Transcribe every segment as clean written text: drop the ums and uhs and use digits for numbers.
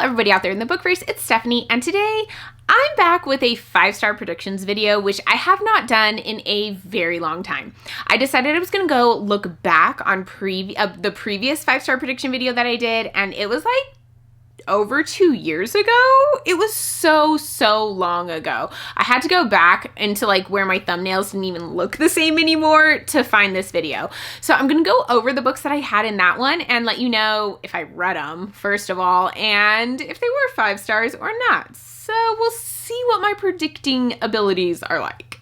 everybody out there in the bookverse, it's Stephanie, and today I'm back with a 5-star predictions video, which I have not done in a very long time. I decided I was going to go look back on the previous 5-star prediction video that I did, and it was like over 2 years ago. It was so long ago. I had to go back into like where my thumbnails didn't even look the same anymore to find this video. So I'm gonna go over the books that I had in that one and let you know if I read them, first of all, and if they were 5 stars or not. So we'll see what my predicting abilities are like.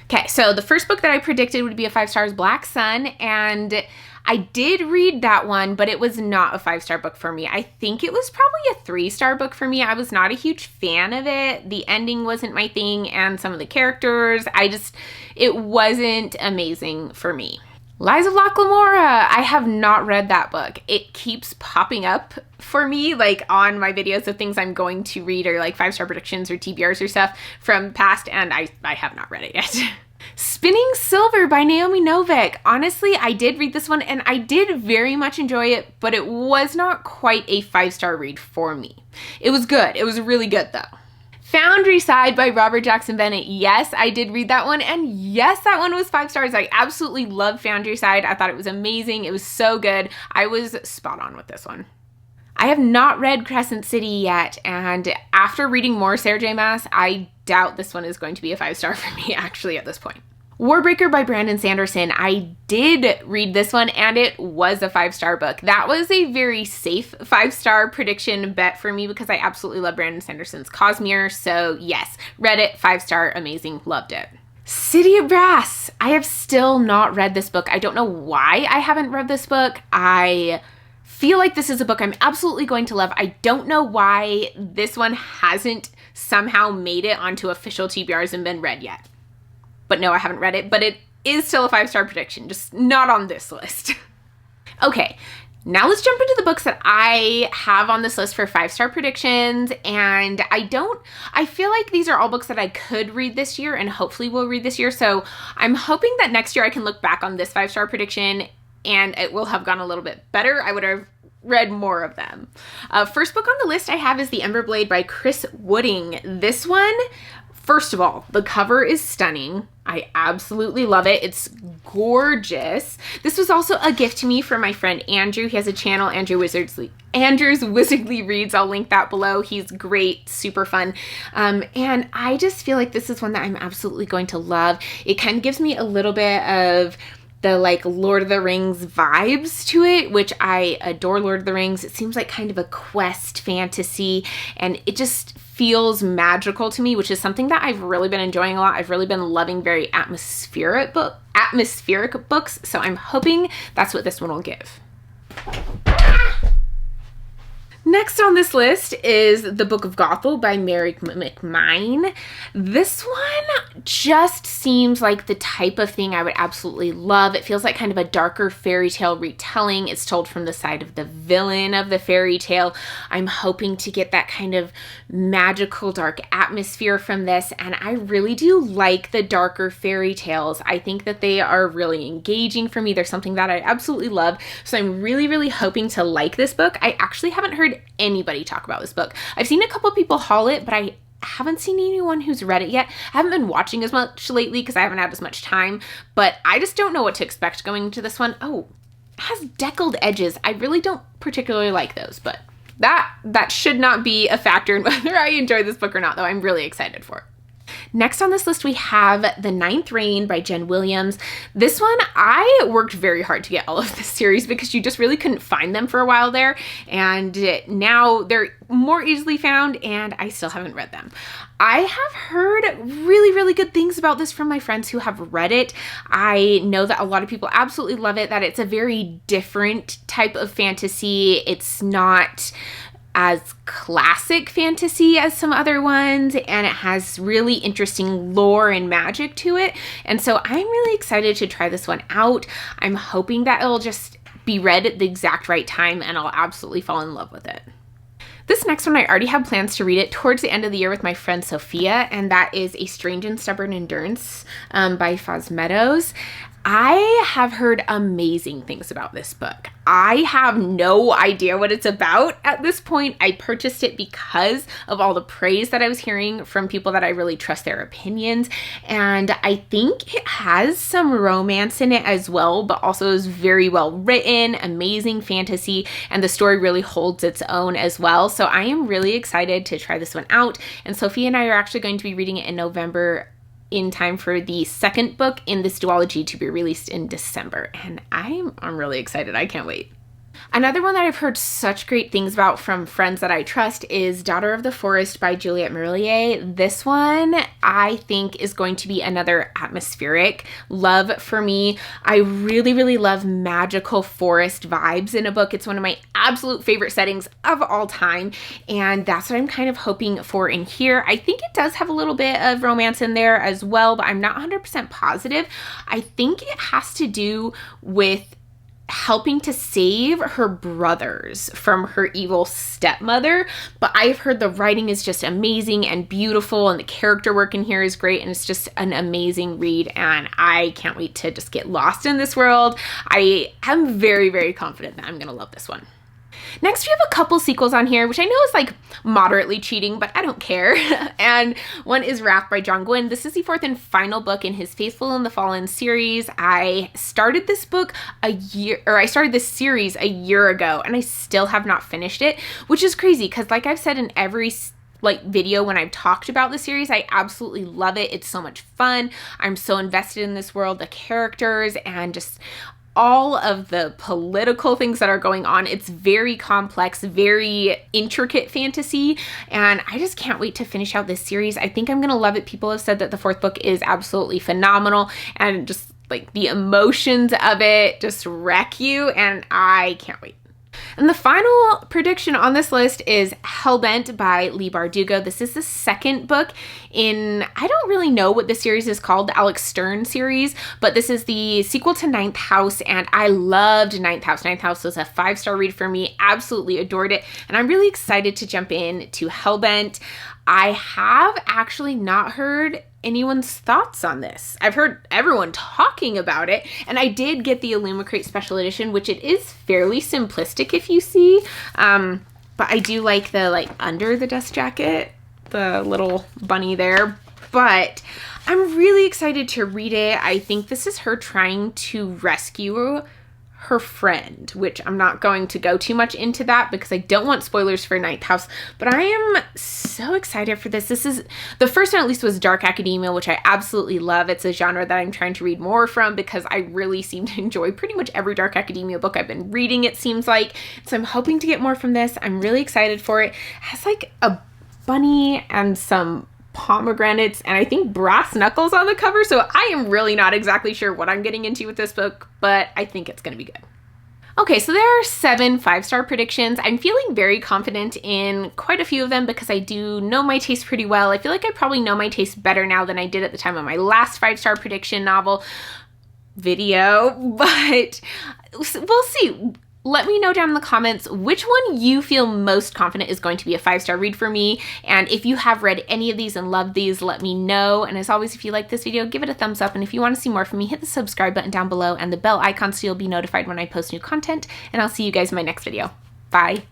Okay, so the first book that I predicted would be a 5 stars, Black Sun, and I did read that one, but it was not a 5-star book for me. I think it was probably a 3-star book for me. I was not a huge fan of it. The ending wasn't my thing, and some of the characters, it wasn't amazing for me. Lies of Locke Lamora. I have not read that book. It keeps popping up for me, like on my videos of things I'm going to read, or like 5-star predictions or TBRs or stuff from past, and I have not read it yet. Spinning Silver by Naomi Novik. Honestly, I did read this one and I did very much enjoy it, but it was not quite a 5-star read for me. It was good. It was really good though. Foundry Side by Robert Jackson Bennett. Yes, I did read that one, and yes, that one was 5 stars. I absolutely loved Foundry Side. I thought it was amazing. It was so good. I was spot on with this one. I have not read Crescent City yet, and after reading more Sarah J. Maas, I doubt this one is going to be a 5-star for me actually at this point. Warbreaker by Brandon Sanderson. I did read this one and it was a 5-star book. That was a very safe 5-star prediction bet for me because I absolutely love Brandon Sanderson's Cosmere. So yes, read it, 5-star, amazing, loved it. City of Brass. I have still not read this book. I don't know why I haven't read this book. I feel like this is a book I'm absolutely going to love. I don't know why this one hasn't somehow made it onto official TBRs and been read yet. But no, I haven't read it, but it is still a 5-star prediction, just not on this list. Okay, now let's jump into the books that I have on this list for 5-star predictions, and I feel like these are all books that I could read this year and hopefully will read this year, so I'm hoping that next year I can look back on this 5-star prediction and it will have gone a little bit better. I would have read more of them. First book on the list I have is The Ember Blade by Chris Wooding. This one, first of all, the cover is stunning. I absolutely love it. It's gorgeous. This was also a gift to me from my friend Andrew. He has a channel, Andrew's Wizardly Reads. I'll link that below. He's great, super fun. And I just feel like this is one that I'm absolutely going to love. It kind of gives me a little bit of the like Lord of the Rings vibes to it, which I adore Lord of the Rings. It seems like kind of a quest fantasy, and it just feels magical to me, which is something that I've really been enjoying a lot. I've really been loving very atmospheric books, so I'm hoping that's what this one will give. Next on this list is The Book of Gothel by Mary McMine. This one just seems like the type of thing I would absolutely love. It feels like kind of a darker fairy tale retelling. It's told from the side of the villain of the fairy tale. I'm hoping to get that kind of magical dark atmosphere from this, and I really do like the darker fairy tales. I think that they are really engaging for me. They're something that I absolutely love, so I'm really hoping to like this book. I actually haven't heard anybody talk about this book. I've seen a couple people haul it, but I haven't seen anyone who's read it yet. I haven't been watching as much lately because I haven't had as much time, but I just don't know what to expect going into this one. Oh, it has deckled edges. I really don't particularly like those, but that should not be a factor in whether I enjoy this book or not, though I'm really excited for it. Next on this list, we have The Ninth Reign by Jen Williams. This one, I worked very hard to get all of this series because you just really couldn't find them for a while there. And now they're more easily found and I still haven't read them. I have heard really good things about this from my friends who have read it. I know that a lot of people absolutely love it, that it's a very different type of fantasy. It's not as classic fantasy as some other ones, and it has really interesting lore and magic to it. And so I'm really excited to try this one out. I'm hoping that it'll just be read at the exact right time and I'll absolutely fall in love with it. This next one, I already have plans to read it towards the end of the year with my friend Sophia, and that is A Strange and Stubborn Endurance by Foz Meadows. I have heard amazing things about this book. I have no idea what it's about at this point. I purchased it because of all the praise that I was hearing from people that I really trust their opinions. And I think it has some romance in it as well, but also is very well written, amazing fantasy, and the story really holds its own as well. So I am really excited to try this one out. And Sophia and I are actually going to be reading it in November, in time for the second book in this duology to be released in December. And I'm really excited. I can't wait. Another one that I've heard such great things about from friends that I trust is Daughter of the Forest by Juliette Marillier. This one I think is going to be another atmospheric love for me. I really, really love magical forest vibes in a book. It's one of my absolute favorite settings of all time, and that's what I'm kind of hoping for in here. I think it does have a little bit of romance in there as well, but I'm not 100% positive. I think it has to do with helping to save her brothers from her evil stepmother, but I've heard the writing is just amazing and beautiful, and the character work in here is great, and it's just an amazing read, and I can't wait to just get lost in this world. I am very, very confident that I'm gonna love this one. Next, we have a couple sequels on here, which I know is like moderately cheating, but I don't care. And one is Wrath by John Gwynne. This is the fourth and final book in his Faithful and the Fallen series. I started this series a year ago, and I still have not finished it, which is crazy because, like I've said in every video when I've talked about the series, I absolutely love it. It's so much fun. I'm so invested in this world, the characters, and just all of the political things that are going on. It's very complex, very intricate fantasy, and I just can't wait to finish out this series. I think I'm gonna love it. People have said that the fourth book is absolutely phenomenal, and just like the emotions of it just wreck you, and I can't wait. And the final prediction on this list is Hellbent by Leigh Bardugo. This is the second book in, I don't really know what the series is called, the Alex Stern series, but this is the sequel to Ninth House, and I loved Ninth House. Ninth House was a 5-star read for me, absolutely adored it, and I'm really excited to jump in to Hellbent. I have actually not heard anyone's thoughts on this. I've heard everyone talking about it, and I did get the Illumicrate special edition, which it is fairly simplistic if you see, but I do like the under the dust jacket, the little bunny there, but I'm really excited to read it. I think this is her trying to rescue her friend, which I'm not going to go too much into that because I don't want spoilers for Ninth House, but I am so excited for this. This is, the first one at least was dark academia, which I absolutely love. It's a genre that I'm trying to read more from because I really seem to enjoy pretty much every dark academia book I've been reading, it seems like. So I'm hoping to get more from this. I'm really excited for it. It has like a bunny and some pomegranates and I think brass knuckles on the cover, so I am really not exactly sure what I'm getting into with this book, but I think it's gonna be good. Okay, so there are 7 5-star predictions. I'm feeling very confident in quite a few of them because I do know my taste pretty well. I feel like I probably know my taste better now than I did at the time of my last 5-star prediction novel video, but we'll see. Let me know down in the comments which one you feel most confident is going to be a 5-star read for me. And if you have read any of these and loved these, let me know. And as always, if you like this video, give it a thumbs up. And if you want to see more from me, hit the subscribe button down below and the bell icon so you'll be notified when I post new content. And I'll see you guys in my next video. Bye.